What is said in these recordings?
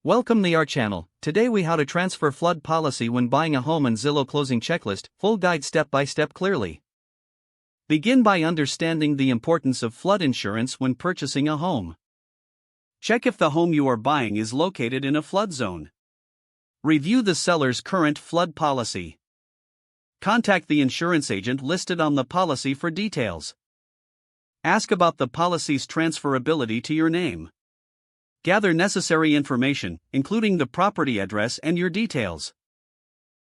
Welcome to our channel. Today we how to transfer flood policy when buying a home and Zillow closing checklist, full guide step by step clearly. Begin by understanding the importance of flood insurance when purchasing a home. Check if the home you are buying is located in a flood zone. Review the seller's current flood policy. Contact the insurance agent listed on the policy for details. Ask about the policy's transferability to your name. Gather necessary information, including the property address and your details.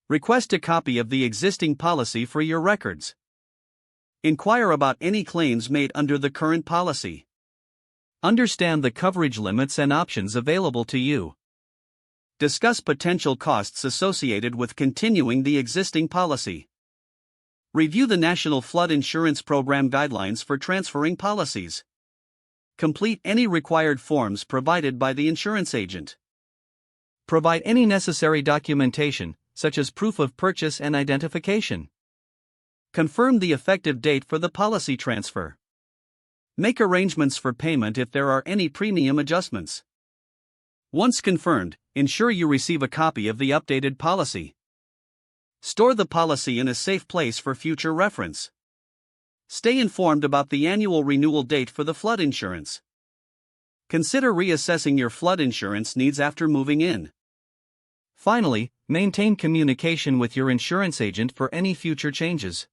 Request a copy of the existing policy for your records. Inquire about any claims made under the current policy. Understand the coverage limits and options available to you. Discuss potential costs associated with continuing the existing policy. Review the National Flood Insurance Program guidelines for transferring policies. Complete any required forms provided by the insurance agent. Provide any necessary documentation, such as proof of purchase and identification. Confirm the effective date for the policy transfer. Make arrangements for payment if there are any premium adjustments. Once confirmed, ensure you receive a copy of the updated policy. Store the policy in a safe place for future reference. Stay informed about the annual renewal date for the flood insurance. Consider reassessing your flood insurance needs after moving in. Finally, maintain communication with your insurance agent for any future changes.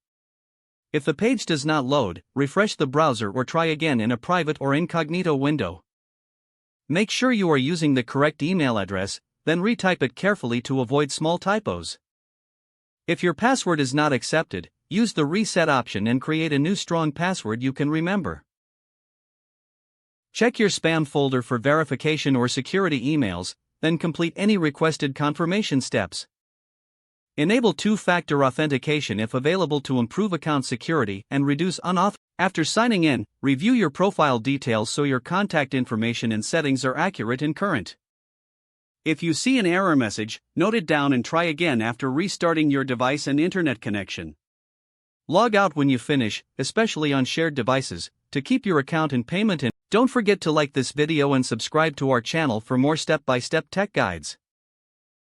If the page does not load, refresh the browser or try again in a private or incognito window. Make sure you are using the correct email address, then retype it carefully to avoid small typos. If your password is not accepted, use the reset option and create a new strong password you can remember. Check your spam folder for verification or security emails, then complete any requested confirmation steps. Enable two-factor authentication if available to improve account security and reduce unauthorized. After signing in, review your profile details so your contact information and settings are accurate and current. If you see an error message, note it down and try again after restarting your device and internet connection. Log out when you finish, especially on shared devices, to keep your account in payment. And don't forget to like this video and subscribe to our channel for more step-by-step tech guides.